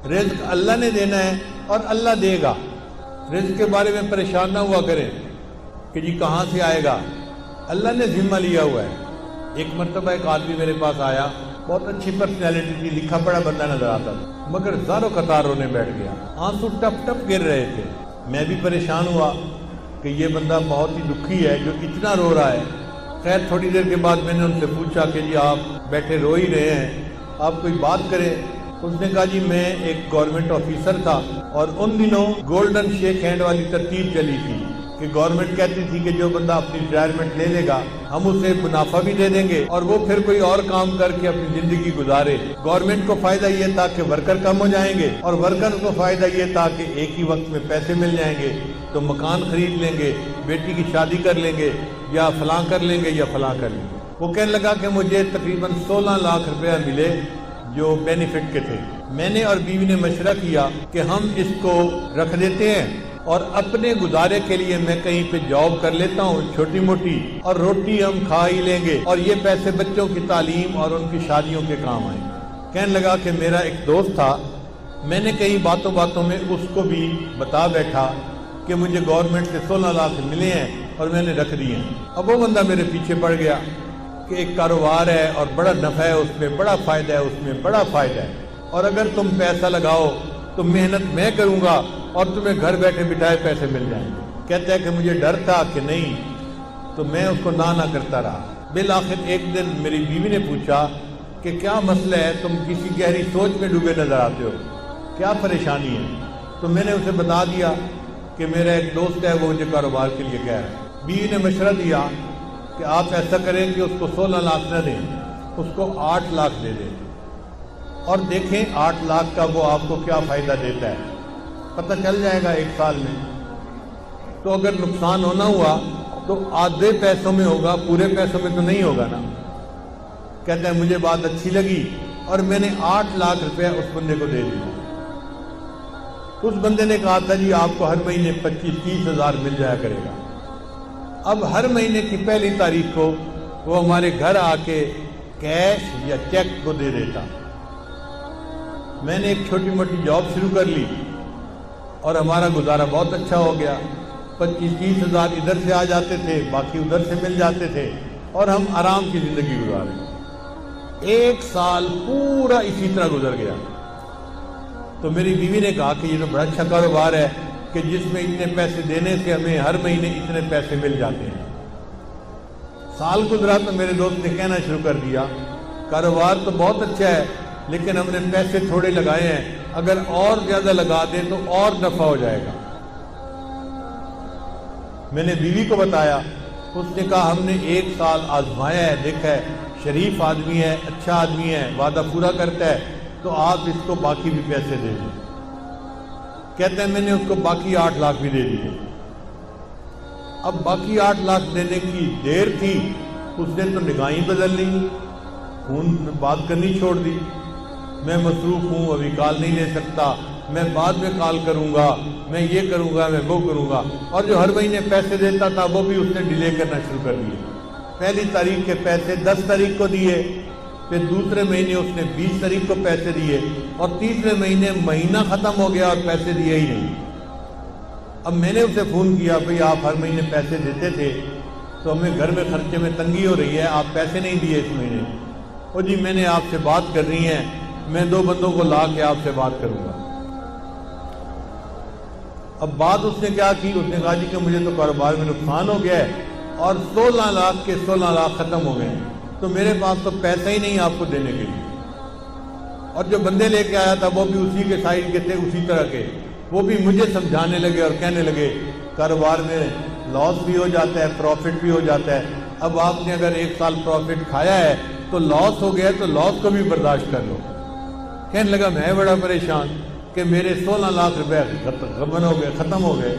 رزق اللہ نے دینا ہے اور اللہ دے گا. رزق کے بارے میں پریشان نہ ہوا کریں کہ جی کہاں سے آئے گا. اللہ نے ذمہ لیا ہوا ہے. ایک مرتبہ ایک آدمی میرے پاس آیا, بہت اچھی پرسنالٹی تھی, لکھا پڑھا بندہ نظر آتا تھا, مگر زاروں قطار رونے بیٹھ گیا, آنسو ٹپ ٹپ گر رہے تھے. میں بھی پریشان ہوا کہ یہ بندہ بہت ہی دکھی ہے جو اتنا رو رہا ہے. خیر تھوڑی دیر کے بعد میں نے ان سے پوچھا کہ جی آپ بیٹھے رو ہی رہے ہیں, آپ کوئی بات کریں. اس نے کہا جی میں ایک گورنمنٹ آفیسر تھا اور ان دنوں گولڈن شیک ہینڈ والی ترتیب چلی تھی کہ گورنمنٹ کہتی تھی کہ جو بندہ اپنی ریٹائرمنٹ لے لے گا ہم اسے منافع بھی دے دیں گے اور وہ پھر کوئی اور کام کر کے اپنی زندگی گزارے. گورنمنٹ کو فائدہ یہ تھا کہ ورکر کم ہو جائیں گے اور ورکر کو فائدہ یہ تھا کہ ایک ہی وقت میں پیسے مل جائیں گے تو مکان خرید لیں گے, بیٹی کی شادی کر لیں گے, یا فلاں کر لیں گے یا فلاں کر لیں گے. وہ کہنے لگا کہ مجھے تقریباً 16 لاکھ روپیہ ملے جو بینیفٹ کے تھے. میں نے اور بیوی نے مشورہ کیا کہ ہم اس کو رکھ دیتے ہیں اور اپنے گزارے کے لیے میں کہیں پہ جاب کر لیتا ہوں چھوٹی موٹی, اور روٹی ہم کھا ہی لیں گے اور یہ پیسے بچوں کی تعلیم اور ان کی شادیوں کے کام آئیں. کہنے لگا کہ میرا ایک دوست تھا, میں نے کئی باتوں باتوں میں اس کو بھی بتا بیٹھا کہ مجھے گورنمنٹ سے 16 لاکھ ملے ہیں اور میں نے رکھ دیے ہیں. اب وہ بندہ میرے پیچھے پڑ گیا کہ ایک کاروبار ہے اور بڑا نفع ہے اس میں, بڑا فائدہ ہے اس میں, بڑا فائدہ ہے, اور اگر تم پیسہ لگاؤ تو محنت میں کروں گا اور تمہیں گھر بیٹھے بٹھائے پیسے مل جائیں گے. کہتا ہے کہ مجھے ڈر تھا کہ نہیں, تو میں اس کو نہ کرتا رہا. بالآخر ایک دن میری بیوی نے پوچھا کہ کیا مسئلہ ہے, تم کسی گہری سوچ میں ڈوبے نظر آتے ہو, کیا پریشانی ہے؟ تو میں نے اسے بتا دیا کہ میرا ایک دوست ہے وہ مجھے کاروبار کے لیے کہہ رہا ہے. بیوی نے مشورہ دیا کہ آپ ایسا کریں کہ اس کو 16 لاکھ نہ دیں, اس کو 8 لاکھ دے دیں اور دیکھیں 8 لاکھ کا وہ آپ کو کیا فائدہ دیتا ہے, پتہ چل جائے گا ایک سال میں. تو اگر نقصان ہونا ہوا تو آدھے پیسوں میں ہوگا, پورے پیسوں میں تو نہیں ہوگا نا. کہتا ہے مجھے بات اچھی لگی اور میں نے 8 لاکھ روپے اس بندے کو دے دیا. اس بندے نے کہا تھا جی آپ کو ہر مہینے 25-30 ہزار مل جایا کرے گا. اب ہر مہینے کی پہلی تاریخ کو وہ ہمارے گھر آ کے کیش یا چیک کو دے دیتا. میں نے ایک چھوٹی موٹی جاب شروع کر لی اور ہمارا گزارا بہت اچھا ہو گیا. 25-30 ہزار ادھر سے آ جاتے تھے, باقی ادھر سے مل جاتے تھے اور ہم آرام کی زندگی گزارے. ایک سال پورا اسی طرح گزر گیا. تو میری بیوی نے کہا کہ یہ تو بڑا اچھا کاروبار ہے کہ جس میں اتنے پیسے دینے سے ہمیں ہر مہینے اتنے پیسے مل جاتے ہیں. سال گزرا تو میرے دوست نے کہنا شروع کر دیا کاروبار تو بہت اچھا ہے لیکن ہم نے پیسے تھوڑے لگائے ہیں, اگر اور زیادہ لگا دیں تو اور نفع ہو جائے گا. میں نے بیوی کو بتایا, اس نے کہا ہم نے 1 سال آزمایا ہے, دیکھا ہے شریف آدمی ہے, اچھا آدمی ہے, وعدہ پورا کرتا ہے, تو آپ اس کو باقی بھی پیسے دے دیں. کہتے ہیں میں نے اس کو باقی 8 لاکھ بھی دے دیے. اب باقی 8 لاکھ دینے کی دیر تھی, اس نے تو نگاہیں بدل لی, فون میں بات کرنی چھوڑ دی. میں مصروف ہوں, ابھی کال نہیں لے سکتا, میں بعد میں کال کروں گا, میں یہ کروں گا, میں وہ کروں گا. اور جو ہر مہینے پیسے دیتا تھا وہ بھی اس نے ڈیلے کرنا شروع کر دیے. پہلی تاریخ کے پیسے 10 تاریخ کو دیے, پھر دوسرے مہینے اس نے 20 تاریخ کو پیسے دیے, اور تیسرے مہینے مہینہ ختم ہو گیا اور پیسے دیے ہی نہیں. اب میں نے اسے فون کیا, بھئی آپ ہر مہینے پیسے دیتے تھے تو ہمیں گھر میں خرچے میں تنگی ہو رہی ہے, آپ پیسے نہیں دیے اس مہینے. اور جی میں نے آپ سے بات کرنی ہے, میں 2 بندوں کو لا کے آپ سے بات کروں گا. اب بات اس نے کیا کی, اس نے کہا جی کہ مجھے تو کاروبار میں نقصان ہو گیا ہے اور 16 لاکھ کے 16 لاکھ ختم ہو گئے ہیں, تو میرے پاس تو پیسہ ہی نہیں آپ کو دینے کے لیے. اور جو بندے لے کے آیا تھا وہ بھی اسی کے سائز کے تھے, اسی طرح کے. وہ بھی مجھے سمجھانے لگے اور کہنے لگے کاروبار میں لاس بھی ہو جاتا ہے, پروفٹ بھی ہو جاتا ہے. اب آپ نے اگر 1 سال پروفٹ کھایا ہے تو لاس ہو گیا تو لاس کو بھی برداشت کر لو. کہنے لگا میں بڑا پریشان کہ میرے 16 لاکھ روپے ختم ہو گئے.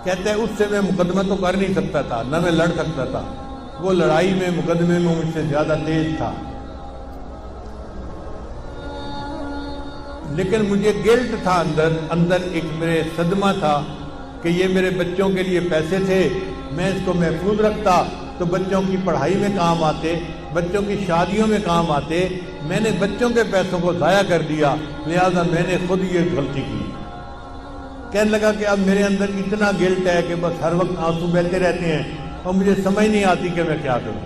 کہتے ہیں اس سے میں مقدمہ تو کر نہیں سکتا تھا, نہ میں لڑ سکتا تھا, وہ لڑائی میں مقدمے میں مجھ سے زیادہ تیز تھا. لیکن مجھے گلٹ تھا اندر ایک میرے صدمہ تھا کہ یہ میرے بچوں کے لیے پیسے تھے, میں اس کو محفوظ رکھتا تو بچوں کی پڑھائی میں کام آتے, بچوں کی شادیوں میں کام آتے، میں نے بچوں کے پیسوں کو ضائع کر دیا، لہذا میں نے خود یہ غلطی کی۔ کہنے لگا کہ اب میرے اندر اتنا گلٹ ہے کہ بس ہر وقت آنسو بہتے رہتے ہیں اور مجھے سمجھ نہیں آتی کہ میں کیا کروں۔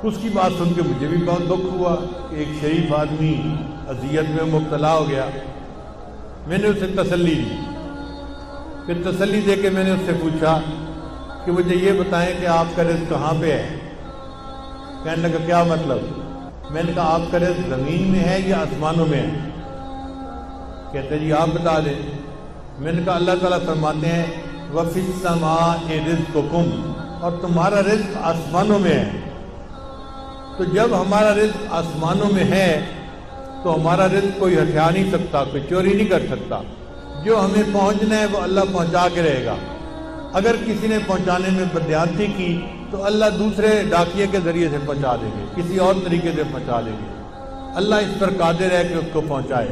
اس کی بات سن کے مجھے بھی بہت دکھ ہوا کہ ایک شریف آدمی اذیت میں مبتلا ہو گیا۔ میں نے اسے تسلی دی، پھر تسلی دے کے میں نے اس سے پوچھا کہ مجھے یہ بتائیں کہ آپ کا رزق کہاں پہ ہے؟ کہنے لگا کیا مطلب؟ میں نے کہا آپ کا رزق زمین میں ہے یا آسمانوں میں ہے؟ کہتے جی آپ بتا دیں۔ میں نے کہا اللہ تعالیٰ فرماتے ہیں وَفِي السَّمَاءِ رِزْقُكُمْ، اور تمہارا رزق آسمانوں میں ہے۔ تو جب ہمارا رزق آسمانوں میں ہے تو ہمارا رزق کوئی ہتھیار نہیں سکتا، کوئی چوری نہیں کر سکتا۔ جو ہمیں پہنچنا ہے وہ اللہ پہنچا کے رہے گا۔ اگر کسی نے پہنچانے میں بددیانتی کی تو اللہ دوسرے ڈاکیے کے ذریعے سے پہنچا دیں گے، کسی اور طریقے سے پہنچا دیں گے۔ اللہ اس پر قادر ہے کہ اس کو پہنچائے۔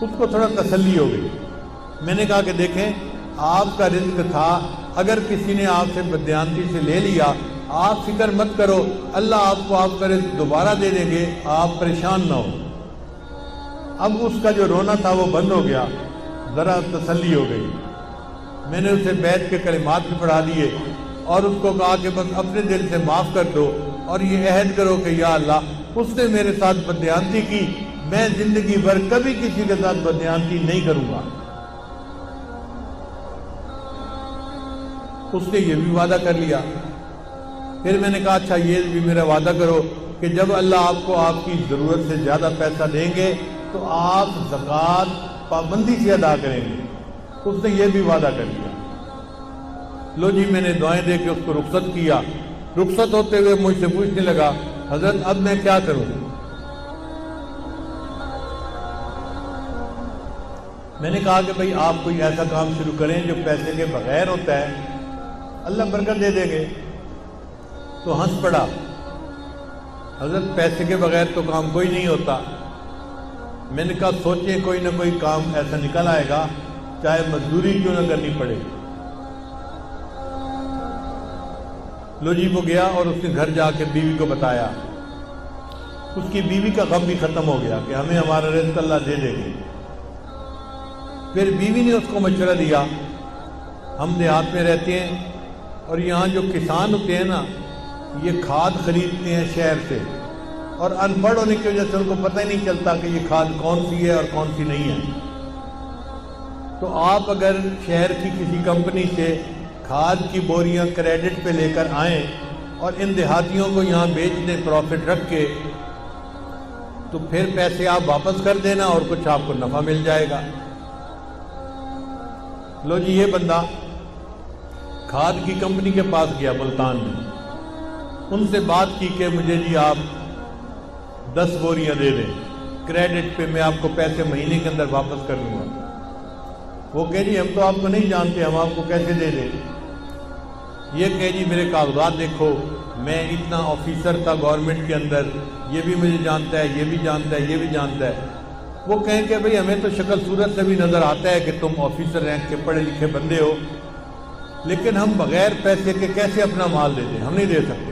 اس کو تھوڑا تسلی ہو گئی۔ میں نے کہا کہ دیکھیں آپ کا رزق تھا، اگر کسی نے آپ سے بددیانتی سے لے لیا آپ فکر مت کرو، اللہ آپ کو آپ کا رزق دوبارہ دے دیں گے، آپ پریشان نہ ہو۔ اب اس کا جو رونا تھا وہ بند ہو گیا، ذرا تسلی ہو گئی۔ میں نے اسے بیت کے کلمات بھی پڑھا دیے اور اس کو کہا کہ بس اپنے دل سے معاف کر دو اور یہ عہد کرو کہ یا اللہ اس نے میرے ساتھ بددیانتی کی، میں زندگی بھر کبھی کسی کے ساتھ بددیانتی نہیں کروں گا۔ اس نے یہ بھی وعدہ کر لیا۔ پھر میں نے کہا اچھا یہ بھی میرا وعدہ کرو کہ جب اللہ آپ کو آپ کی ضرورت سے زیادہ پیسہ دیں گے تو آپ زکوٰۃ پابندی سے ادا کریں گے۔ اس نے یہ بھی وعدہ کر لیا۔ لو جی میں نے دعائیں دے کے اس کو رخصت کیا۔ رخصت ہوتے ہوئے مجھ سے پوچھنے لگا حضرت اب میں کیا کروں؟ میں نے کہا کہ بھئی آپ کوئی ایسا کام شروع کریں جو پیسے کے بغیر ہوتا ہے، اللہ برکت دے دیں گے۔ تو ہنس پڑا، حضرت پیسے کے بغیر تو کام کوئی نہیں ہوتا۔ میں نے کہا سوچیں کوئی نہ کوئی کام ایسا نکل آئے گا، چاہے مزدوری کیوں نہ کرنی پڑے۔ لو جی وہ گیا اور اس نے گھر جا کے بیوی کو بتایا۔ اس کی بیوی کا غم بھی ختم ہو گیا کہ ہمیں ہمارا رزق اللہ دے دے گی۔ پھر بیوی نے اس کو مشورہ دیا، ہم دیہات میں رہتے ہیں اور یہاں جو کسان ہوتے ہیں نا یہ کھاد خریدتے ہیں شہر سے، اور ان پڑھ ہونے کی وجہ سے ان کو پتہ ہی نہیں چلتا کہ یہ کھاد کون سی ہے اور کون سی نہیں ہے۔ تو آپ اگر شہر کی کسی کمپنی سے کھاد کی بوریاں کریڈٹ پہ لے کر آئیں اور ان دیہاتیوں کو یہاں بیچ دیں پروفٹ رکھ کے، تو پھر پیسے آپ واپس کر دینا اور کچھ آپ کو نفع مل جائے گا۔ لو جی یہ بندہ کھاد کی کمپنی کے پاس گیا ملتان میں، ان سے بات کی کہ مجھے جی آپ 10 بوریاں دے دیں کریڈٹ پہ، میں آپ کو پیسے مہینے کے اندر واپس کر دوں گا۔ وہ کہے جی ہم تو آپ کو نہیں جانتے، ہم آپ کو کیسے دے دیں؟ یہ کہے جی میرے کاغذات دیکھو، میں اتنا آفیسر تھا گورنمنٹ کے اندر، یہ بھی مجھے جانتا ہے، یہ بھی جانتا ہے، یہ بھی جانتا ہے۔ وہ کہیں کہ بھئی ہمیں تو شکل صورت سے بھی نظر آتا ہے کہ تم آفیسر رینک کے پڑھے لکھے بندے ہو، لیکن ہم بغیر پیسے کے کیسے اپنا مال دے دیں؟ ہم نہیں دے سکتے۔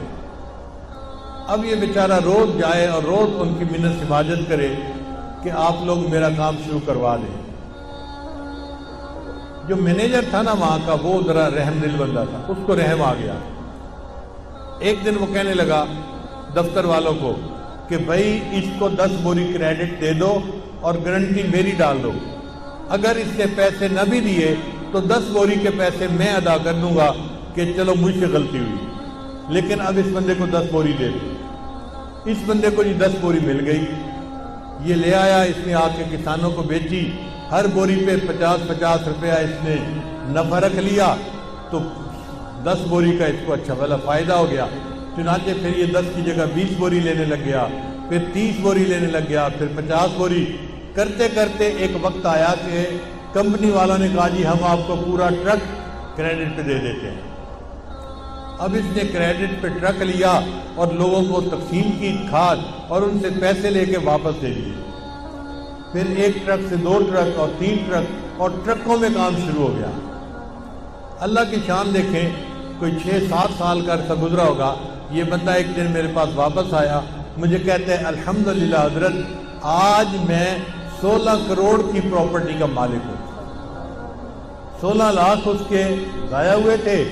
اب یہ بیچارہ روز جائے اور روز ان کی منت سماجت کرے کہ آپ لوگ میرا کام شروع کروا دیں۔ جو مینیجر تھا نا وہاں کا وہ ذرا رحم دل بندہ تھا، اس کو رحم آ گیا۔ ایک دن وہ کہنے لگا دفتر والوں کو کہ بھائی اس کو 10 بوری کریڈٹ دے دو اور گارنٹی میری ڈال دو، اگر اس نے پیسے نہ بھی دیے تو 10 بوری کے پیسے میں ادا کر دوں گا کہ چلو مجھ سے غلطی ہوئی، لیکن اب اس بندے کو 10 بوری دے دو۔ اس بندے کو 10 بوری مل گئی، یہ لے آیا، اس نے آ کے کسانوں کو بیچی، ہر بوری پہ 50-50 روپیہ اس نے نفع رکھ لیا، تو 10 بوری کا اس کو اچھا بھلا فائدہ ہو گیا۔ چنانچہ پھر یہ 10 کی جگہ 20 بوری لینے لگ گیا، پھر 30 بوری لینے لگ گیا، پھر 50 بوری کرتے کرتے ایک وقت آیا کہ کمپنی والوں نے کہا جی ہم آپ کو پورا ٹرک کریڈٹ پہ دے دیتے ہیں۔ اب اس نے کریڈٹ پہ ٹرک لیا اور لوگوں کو تقسیم کی کھاد اور ان سے پیسے لے کے واپس دے دیے۔ پھر 1 ٹرک سے 2 ٹرک اور 3 ٹرک اور ٹرکوں میں کام شروع ہو گیا۔ اللہ کی شان دیکھیں، کوئی 6-7 سال کا عرصہ گزرا ہوگا، یہ بندہ ایک دن میرے پاس واپس آیا، مجھے کہتے ہیں الحمدللہ حضرت آج میں 16 کروڑ کی پراپرٹی کا مالک ہوں۔ 16 لاکھ اس کے ضائع ہوئے تھے،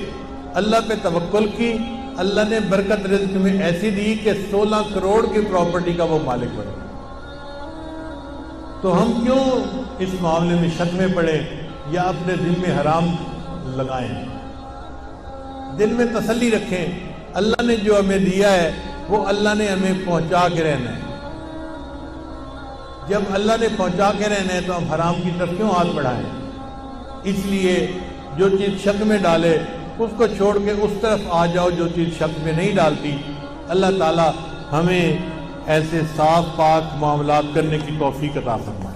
اللہ پہ توکل کی، اللہ نے برکت رزق میں ایسی دی کہ 16 کروڑ کی پراپرٹی کا وہ مالک بنے۔ تو ہم کیوں اس معاملے میں شک میں پڑیں یا اپنے دل میں حرام لگائیں؟ دل میں تسلی رکھیں، اللہ نے جو ہمیں دیا ہے وہ اللہ نے ہمیں پہنچا کے رہنا ہے۔ جب اللہ نے پہنچا کے رہنا ہے تو ہم حرام کی طرف کیوں ہاتھ بڑھائیں؟ اس لیے جو چیز شک میں ڈالے اس کو چھوڑ کے اس طرف آ جاؤ جو چیز شک میں نہیں ڈالتی۔ اللہ تعالی ہمیں ایسے صاف پاک معاملات کرنے کی توفیق عطا فرمائے۔